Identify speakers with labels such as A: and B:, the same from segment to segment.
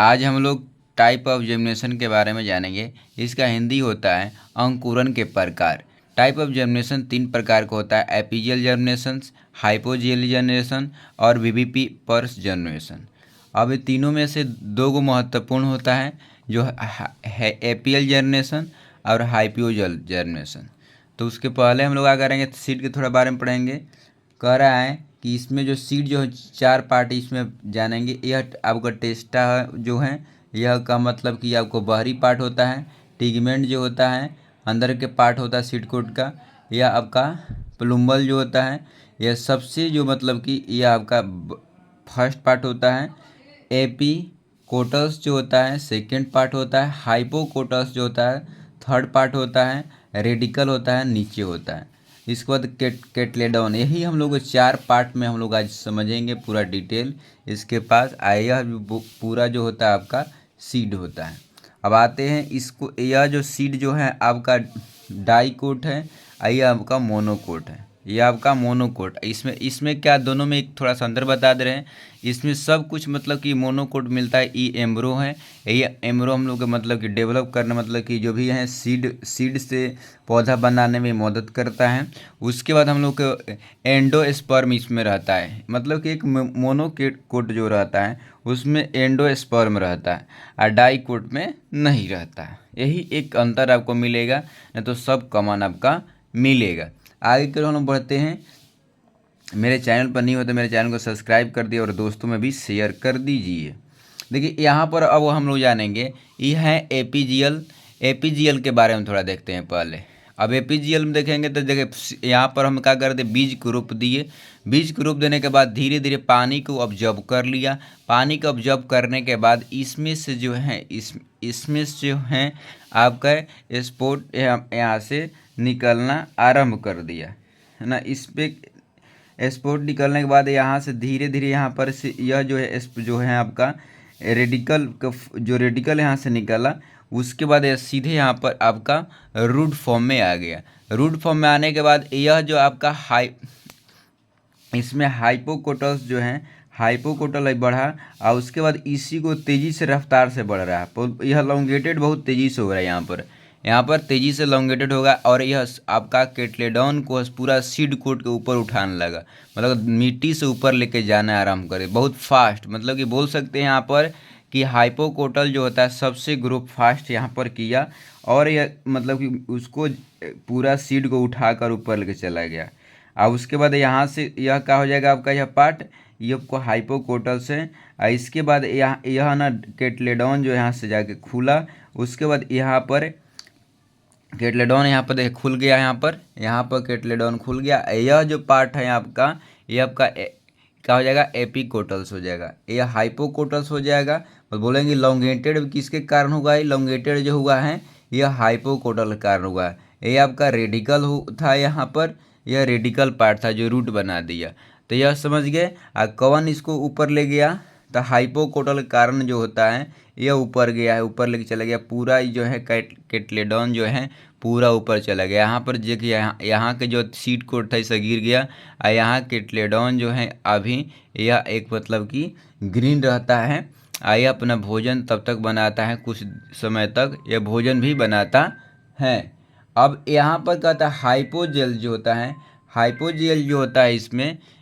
A: आज हम लोग टाइप ऑफ जर्मिनेशन के बारे में जानेंगे। इसका हिंदी होता है अंकुरण के प्रकार। टाइप ऑफ जर्मिनेशन 3 प्रकार का होता है, एपीजियल जर्मिनेशन, हाइपोजियल जर्मिनेशन और वीवीपी पर्स जर्मिनेशन। अब ये तीनों में से 2 को महत्वपूर्ण होता है, जो है एपीजियल जर्मिनेशन और हाइपोजियल जर्मिनेशन। तो उसके पहले हम लोग क्या करेंगे, सीड के थोड़ा बारे में पढ़ेंगे। कह रहा है कि इसमें जो सीड जो है 4 पार्ट इसमें जानेंगे। यह आपका टेस्टा जो है, यह का मतलब कि आपको बाहरी पार्ट होता है। टिगमेंट जो होता है अंदर के पार्ट होता है सीड कोट का। यह आपका प्लुम्बल जो होता है, यह सबसे जो मतलब कि यह आपका फर्स्ट पार्ट होता है। एपी कोटस जो होता है सेकेंड पार्ट होता है। हाइपोकोटस जो होता है थर्ड पार्ट होता है। रेडिकल होता है नीचे होता है। इसके बाद केटलेडॉन। यही हम लोग 4 पार्ट में हम लोग आज समझेंगे पूरा डिटेल। इसके पास यह पूरा जो होता है आपका सीड होता है। अब आते हैं इसको, यह जो सीड जो है आपका डाइकोट है, यह आपका मोनोकोट है। यह आपका मोनोकोट। इसमें क्या, दोनों में एक थोड़ा सा अंदर बता दे रहे हैं। इसमें सब कुछ मतलब कि मोनोकोट मिलता है। ई एम्ब्रो है, ये एम्ब्रो हम लोग मतलब कि डेवलप करने मतलब कि जो भी है सीड से पौधा बनाने में मदद करता है। उसके बाद हम लोग को एंडोस्पर्म इसमें रहता है, मतलब कि एक मोनोकोट जो रहता है उसमें एंडोस्पर्म रहता है और डाइकोट में नहीं रहता है। यही एक अंतर आपको मिलेगा, नहीं तो सब कॉमन आपका मिलेगा। आगे की ओर हम लोग बढ़ते हैं। मेरे चैनल पर नहीं हो तो मेरे चैनल को सब्सक्राइब कर दिए और दोस्तों में भी शेयर कर दीजिए। देखिए यहाँ पर अब हम लोग जानेंगे, ये है एपीजियल के बारे में थोड़ा देखते हैं पहले। अब एपीजियल में देखेंगे तो देखिए यहाँ पर हम क्या करते, बीज को रोप दिए। बीज को रोप देने के बाद धीरे धीरे पानी को ऑब्जर्व कर लिया। पानी को ऑब्जर्व करने के बाद इसमें से जो है इसमें से जो है आपका स्पोर्ट यहाँ से निकलना आरंभ कर दिया है ना। इस पे स्पोर्ट निकलने के बाद यहाँ से धीरे धीरे यहाँ पर से यह जो है आपका रेडिकल का जो रेडिकल यहाँ से निकला। उसके बाद यह सीधे यहाँ पर आपका रूट फॉर्म में आ गया। रूट फॉर्म में आने के बाद यह जो आपका इसमें हाइपोकोटस जो है हाइपोकोटल बढ़ा और उसके बाद इसी को तेज़ी से रफ्तार से बढ़ रहा है। यह लॉन्गेटेड बहुत तेज़ी से हो रहा है। यहाँ पर तेज़ी से लॉन्गेटेड होगा और यह आपका केटलेडॉन को पूरा सीड कोट के ऊपर उठाने लगा, मतलब मिट्टी से ऊपर लेके जाना आरम्भ करे बहुत फास्ट। मतलब कि बोल सकते हैं यहाँ पर कि हाइपोकोटल जो होता है सबसे ग्रोथ फास्ट यहाँ पर किया और यह मतलब कि उसको पूरा सीड को उठाकर ऊपर लेके चला गया। और उसके बाद यहाँ से यह क्या हो जाएगा आपका, यह पार्ट ये आपको हाइपोकोटल से। इसके बाद यह ना केटलेडॉन जो यहाँ से जाके खुला। उसके बाद यहाँ पर केटलेडॉन यहाँ पर देखिए खुल गया। यहाँ पर केटलेडॉन खुल गया। यह जो पार्ट है आपका, यह आपका क्या हो जाएगा, एपिकोटल्स हो जाएगा। यह हाइपोकोटल्स हो जाएगा। और बोलेंगे लॉन्गेटेड किसके कारण हुआ है, लॉन्गेटेड जो हुआ है यह हाइपोकोटल के कारण हुआ है। ये आपका रेडिकल था, यहाँ पर यह रेडिकल पार्ट था जो रूट बना दिया। तो यह समझ गए। कौन इसको ऊपर ले गया, तो हाइपोकोटल के कारण जो होता है यह ऊपर गया है, ऊपर लेके चला गया। पूरा जो है केटलेडॉन जो है पूरा ऊपर चला गया। यहाँ पर देखिए यहाँ के जो सीड कोट था इसे गिर गया और यहाँ केटलेडॉन जो है अभी यह एक मतलब कि ग्रीन रहता है। यह अपना भोजन तब तक बनाता है, कुछ समय तक यह भोजन भी बनाता है। अब यहाँ पर कहता है हाइपोजेल जो होता है, हाइपोजेल जो होता है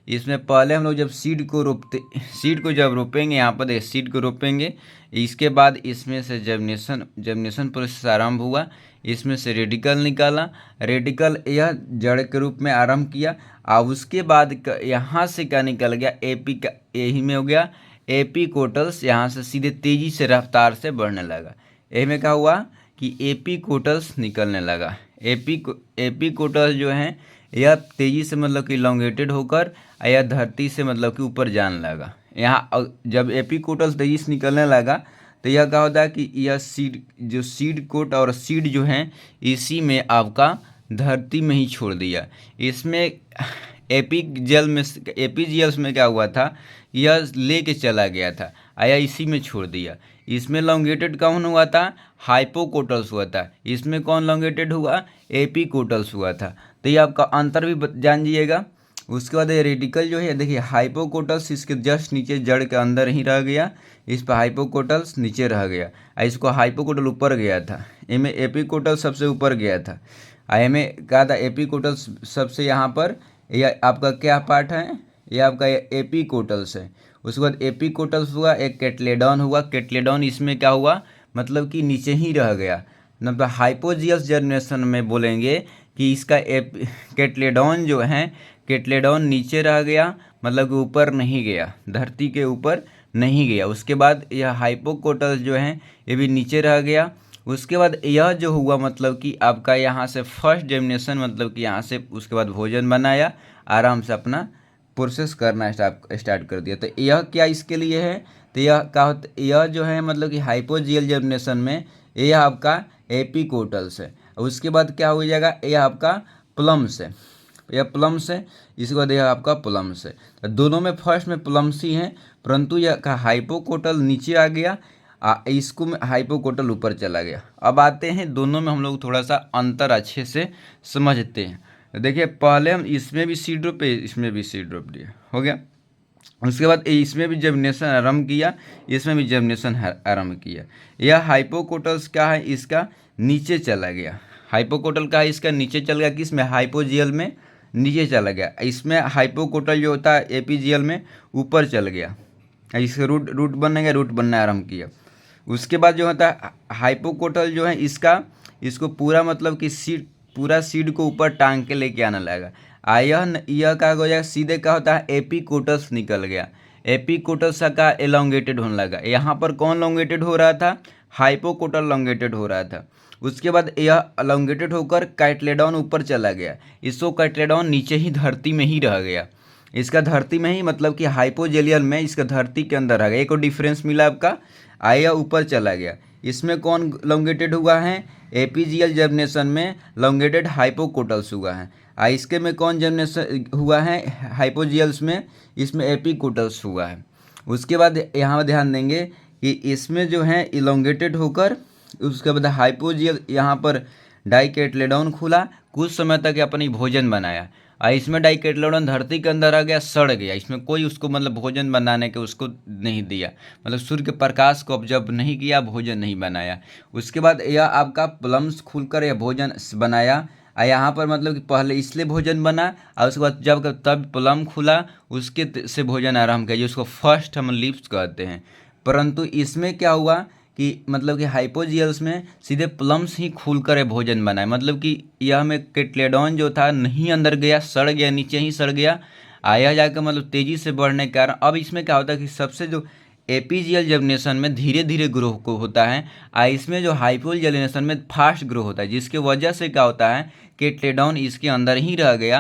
A: इसमें पहले हम लोग जब सीड को जब रोपेंगे, यहाँ पर देखिए सीड को रोपेंगे। इसके बाद इसमें से जर्मिनेशन प्रोसेस आरंभ हुआ। इसमें से रेडिकल निकाला। रेडिकल यह जड़ के रूप में आरंभ किया और उसके बाद यहाँ से क्या निकल गया, एपी का यही में हो गया एपिकोटल्स। यहाँ से सीधे तेज़ी से रफ्तार से बढ़ने लगा। यही में क्या हुआ कि एपिकोटल्स निकलने लगा। एपिकोटल्स जो है यह तेज़ी से मतलब कि लॉन्गेटेड होकर यह धरती से मतलब कि ऊपर जाने लगा। यहाँ जब एपिकोटल्स तेज़ी से निकलने लगा तो यह क्या होता है कि यह सीड कोट और सीड जो है इसी में आपका धरती में ही छोड़ दिया। इसमें एपीजियल्स में क्या हुआ था, यह लेके चला गया था आया इसी में छोड़ दिया। इसमें लॉन्गेटेड कौन हुआ था, हाइपोकोटल्स हुआ था। इसमें कौन लॉन्गेटेड हुआ, एपिकोटल्स हुआ था। तो ये आपका अंतर भी जान जाइएगा। उसके बाद ये रेडिकल जो है देखिए हाइपोकोटल्स इसके जस्ट नीचे जड़ के अंदर ही रह गया, इस पर हाइपोकोटल्स नीचे रह गया, इसको हाइपोकोटल ऊपर गया था, इनमें एपिकोटल सबसे ऊपर गया था, में कहा था एपिकोटल सबसे यहाँ पर, यह आपका क्या पार्ट है, ये आपका एपिकोटल्स है। उसके बाद एपिकोटल्स हुआ, एक कैटलेडॉन हुआ, कैटलेडॉन इसमें क्या हुआ मतलब कि नीचे ही रह गया, मतलब हाइपोजियस जर्मिनेशन में बोलेंगे कि इसका कैटलेडॉन जो है, कैटलेडॉन नीचे रह गया, मतलब कि ऊपर नहीं गया, धरती के ऊपर नहीं गया। उसके बाद यह हाइपोकोटल्स जो है ये भी नीचे रह गया। उसके बाद यह जो हुआ मतलब कि आपका यहाँ से फर्स्ट जर्मिनेशन, मतलब कि यहाँ से उसके बाद भोजन बनाया, आराम से अपना प्रोसेस करना स्टार्ट कर दिया। तो यह क्या इसके लिए है, तो यह क्या होता, यह जो है मतलब कि हाइपोजियल जर्मिनेशन में यह आपका एपिकोटल्स है। उसके बाद क्या हो जाएगा, यह आपका प्लम्स है, यह प्लम्स है, इसके बाद यह आपका प्लम्स है। तो दोनों में फर्स्ट में प्लम्स ही है, परंतु यह का हाइपोकोटल नीचे आ गया, इसको में हाइपोकोटल ऊपर चला गया। अब आते हैं दोनों में हम लोग थोड़ा सा अंतर अच्छे से समझते हैं। देखिए पहले हम इसमें भी सी ड्रॉप है, इसमें भी सी ड्रॉप दिया, हो गया। उसके बाद इसमें भी जर्मिनेशन आरंभ किया, इसमें भी जर्मिनेशन आरंभ किया। यह हाइपोकोटल्स क्या है, इसका नीचे चला गया, हाइपोकोटल का है इसका नीचे चल गया, किसमें हाइपोजियल में नीचे चला गया। इसमें हाइपोकोटल जो होता है एपीजियल में ऊपर चल गया, इसके रूट रूट बनने गया, रूट बनना आरंभ किया। उसके बाद जो होता है हाइपोकोटल जो है इसका, इसको पूरा मतलब कि सीड, पूरा सीड को ऊपर टांग के लेके आने लगेगा। यह क्या हो जाएगा, सीधे क्या होता है एपिकोटल्स निकल गया, एपिकोटल्स का एलोंगेटेड होने लगा। यहाँ पर कौन एलोंगेटेड हो रहा था, हाइपोकोटल एलोंगेटेड हो रहा था। उसके बाद यह एलोंगेटेड होकर कैटलेडॉन ऊपर चला गया, इसको कैटलेडॉन नीचे ही धरती में ही रह गया, इसका धरती में ही मतलब कि हाइपोजेलियल में इसका धरती के अंदर रह गया। एक और डिफरेंस मिला आपका, आया ऊपर चला गया। इसमें कौन लॉन्गेटेड हुआ है, एपीजियल जर्मिनेशन में लॉन्गेटेड हाइपोकोटल्स हुआ है। इसके में कौन जर्मिनेशन हुआ है, हाइपोजियल्स में, इसमें एपिकोटल्स हुआ है। उसके बाद यहाँ ध्यान देंगे कि इसमें जो है इलोंगेटेड होकर उसके बाद हाइपोजियल यहाँ पर डाइकेटलेडॉन खुला, कुछ समय तक अपनी भोजन बनाया, और इसमें डाइकेटलेडॉन धरती के अंदर आ गया, सड़ गया, इसमें कोई उसको मतलब भोजन बनाने के उसको नहीं दिया, मतलब सूर्य के प्रकाश को ऑब्जर्व नहीं किया, भोजन नहीं बनाया। उसके बाद यह आपका प्लम्स खुलकर यह भोजन बनाया, यहाँ पर मतलब कि पहले इसलिए भोजन बना, और उसके बाद जब तब प्लम खुला उसके से भोजन आरंभ किया, जिसको फर्स्ट हम लिप्स कहते हैं। परंतु इसमें क्या हुआ कि मतलब कि हाइपोजियल्स में सीधे प्लम्स ही खुलकर भोजन बनाए, मतलब कि यह में कैटलेडॉन जो था नहीं अंदर गया, सड़ गया, नीचे ही सड़ गया, आया जाकर मतलब तेज़ी से बढ़ने के कारण अब इसमें क्या होता है कि सबसे जो एपीजियल जर्मिनेशन में धीरे धीरे ग्रो को होता है, इसमें जो हाइपोजियल जर्मिनेशन में फास्ट ग्रो होता है, जिसके वजह से क्या होता है कैटलेडॉन इसके अंदर ही रह गया,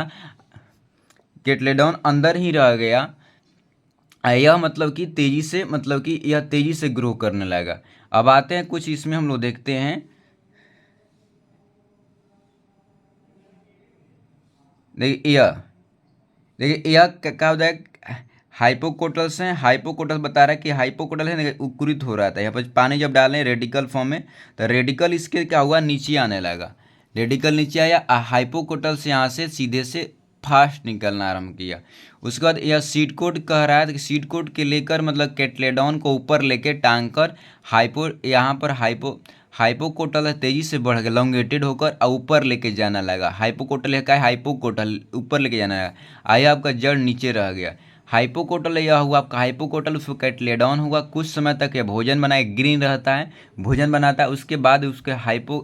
A: कैटलेडॉन अंदर ही रह गया, यह मतलब कि तेज़ी से मतलब कि यह तेज़ी से ग्रो करने लगा। अब आते हैं कुछ इसमें हम लोग देखते हैं, देखिए यह क्या होता है, हाइपोकोटल्स हैं, हाइपोकोटल बता रहा है कि हाइपोकोटल है अंकुरित हो रहा था, यहाँ पर पानी जब डालें रेडिकल फॉर्म में, तो रेडिकल इसके क्या हुआ नीचे आने लगा, रेडिकल नीचे आया, हाइपोकोटल से यहाँ से सीधे से फास्ट निकलना आरंभ किया। उसके बाद यह सीड कोड कह रहा है कि सीड कोड के लेकर मतलब कैटलेडॉन को ऊपर लेके टांग कर यहाँ पर हाइपोकोटल तेजी से बढ़ गया, लॉन्गेटेड होकर ऊपर लेके जाना लगा, हाइपोकोटल है क्या, हाइपोकोटल ऊपर लेके जाना लगा, आया आपका जड़ नीचे रह गया। हाइपोकोटल यह हुआ आपका हाइपोकोटल, उसको कैटलेडॉन हुआ, कुछ समय तक यह भोजन बनाए, ग्रीन रहता है, भोजन बनाता है। उसके बाद उसके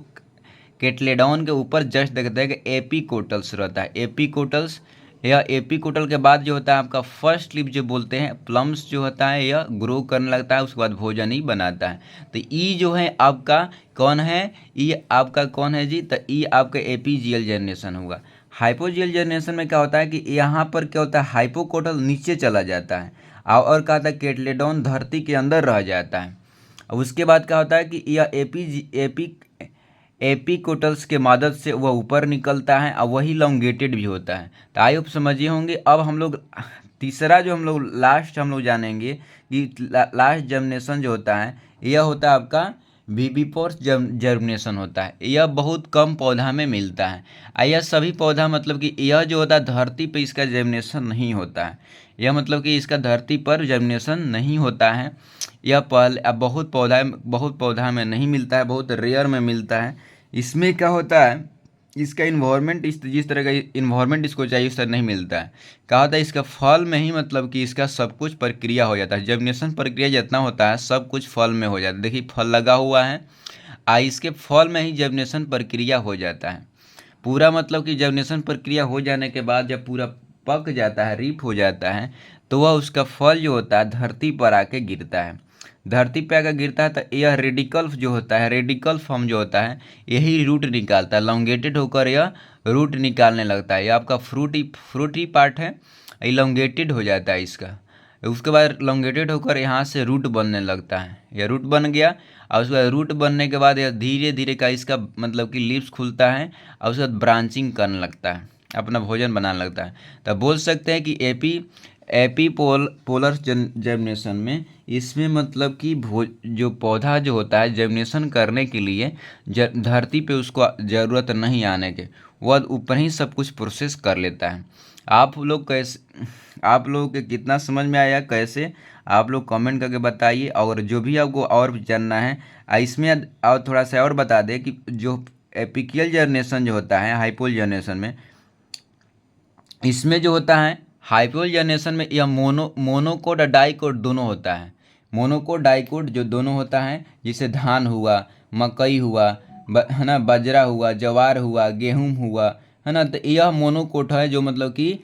A: कैटलेडॉन के ऊपर जस्ट देखते हैं कि एपिकोटल्स रहता है, एपिकोटल्स, यह एपिकोटल के बाद जो होता है आपका फर्स्ट लिप जो बोलते हैं प्लम्स जो होता है यह ग्रो करने लगता है, उसके बाद भोजन ही बनाता है। तो ई जो है आपका कौन है, ई आपका कौन है जी, तो ई आपका एपीजियल जर्मिनेशन होगा। हाइपोजियल जर्मिनेशन में क्या होता है कि यहाँ पर क्या होता है हाइपोकोटल नीचे चला जाता है, और क्या होता है कैटलेडॉन धरती के अंदर रह जाता है। उसके बाद क्या होता है कि यह एपिकोटल्स के मदद से वह ऊपर निकलता है, और वही लॉन्गेटेड भी होता है। तो आई होप समझिए होंगे। अब हम लोग तीसरा जो हम लोग लास्ट हम लोग जानेंगे कि लास्ट जर्मिनेशन जो होता है यह होता है आपका विविपोर जर्मिनेशन होता है। यह बहुत कम पौधा में मिलता है। यह सभी पौधा मतलब कि यह जो होता है धरती पे इसका जर्मिनेशन नहीं होता है। यह मतलब कि इसका धरती पर जर्मिनेशन नहीं होता है। यह पहले अब बहुत पौधा में नहीं मिलता है, बहुत रेयर में मिलता है। इसमें क्या होता है, इसका इन्वायरमेंट जिस तरह का इन्वायरमेंट इसको चाहिए उस तरह नहीं मिलता है। कहा होता है इसका फल में ही मतलब कि इसका सब कुछ प्रक्रिया हो जाता है। जर्मिनेशन प्रक्रिया जितना होता है सब कुछ फल में हो जाता है। देखिए फल लगा हुआ है, इसके फल में ही जर्मिनेशन प्रक्रिया हो जाता है पूरा। मतलब कि जर्मिनेशन प्रक्रिया हो जाने के बाद जब पूरा पक जाता है, रीप हो जाता है, तो वह उसका फल जो होता है धरती पर आके गिरता है। धरती पे आकर गिरता है तो यह रेडिकल जो होता है, रेडिकल फॉर्म जो होता है, यही रूट निकालता है। लॉन्गेटेड होकर यह रूट निकालने लगता है। यह आपका फ्रूटी पार्ट है, इलोंगेटेड हो जाता है इसका। उसके बाद लॉन्गेटेड होकर यहाँ से रूट बनने लगता है। यह रूट बन गया और उसके बाद रूट बनने के बाद यह धीरे धीरे का इसका मतलब कि लीव्स खुलता है और उसके बाद ब्रांचिंग करने लगता है, अपना भोजन बनाने लगता है। तो बोल सकते हैं कि पोलर जर्मिनेशन में इसमें मतलब कि जो पौधा जो होता है जर्मिनेशन करने के लिए धरती पे उसको ज़रूरत नहीं आने के, वह ऊपर ही सब कुछ प्रोसेस कर लेता है। आप लोगों के कितना समझ में आया कैसे, आप लोग कमेंट करके बताइए। और जो भी आपको और जानना है इसमें और थोड़ा सा और बता दें कि जो एपिकल जर्मिनेशन जो होता है हाइपोल जर्मिनेशन में, इसमें जो होता है हाइपोल जनरेशन में यह मोनोकोट और डाइकोट दोनों होता है। मोनोकोट डाइकोट जो दोनों होता है, जैसे धान हुआ, मकई हुआ, है ना, बाजरा हुआ, ज्वार हुआ, गेहूं हुआ, है ना। तो यह मोनोकोट है जो मतलब कि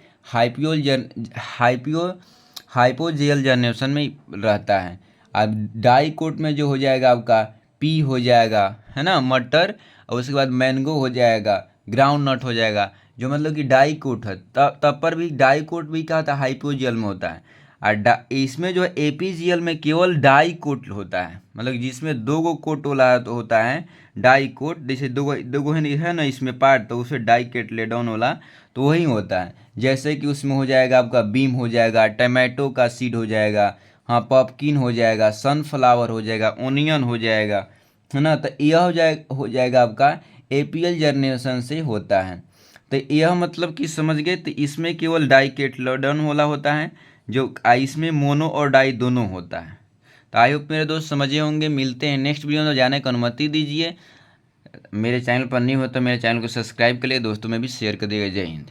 A: हाइपोजेल जनरेशन में रहता है। अब डाइकोट में जो हो जाएगा आपका पी हो जाएगा, है ना, मटर, और उसके बाद मैंगो हो जाएगा, ग्राउंड नट हो जाएगा, जो मतलब कि डाइकोट है। तब पर भी डाइकोट भी क्या होता है, हाइपोजियल में होता है। और इसमें जो है एपीजियल में केवल डाइकोट होता है, मतलब जिसमें दो गो कोट वाला होता है डाइकोट। जैसे दो गो है ना इसमें पार्ट, तो उसे डाइकेटलेडोन वाला तो वही होता है। जैसे कि उसमें हो जाएगा आपका बीम हो जाएगा, टमाटो का सीड हो जाएगा, हाँ, पम्पकिन हो जाएगा, सनफ्लावर हो जाएगा, ओनियन हो जाएगा, है ना। तो यह हो जाएगा आपका एपीएल जनरेशन से होता है। तो यह मतलब कि समझ गए। तो इसमें केवल डाइकेटलोडन वाला होता है, जो इसमें मोनो और डाई दोनों होता है। तो आई होप मेरे दोस्त समझे होंगे। मिलते हैं नेक्स्ट वीडियो में, जाने की अनुमति दीजिए। मेरे चैनल पर नहीं हो तो मेरे चैनल को सब्सक्राइब कर लिए, दोस्तों में भी शेयर कर दिएगा। जय हिंद।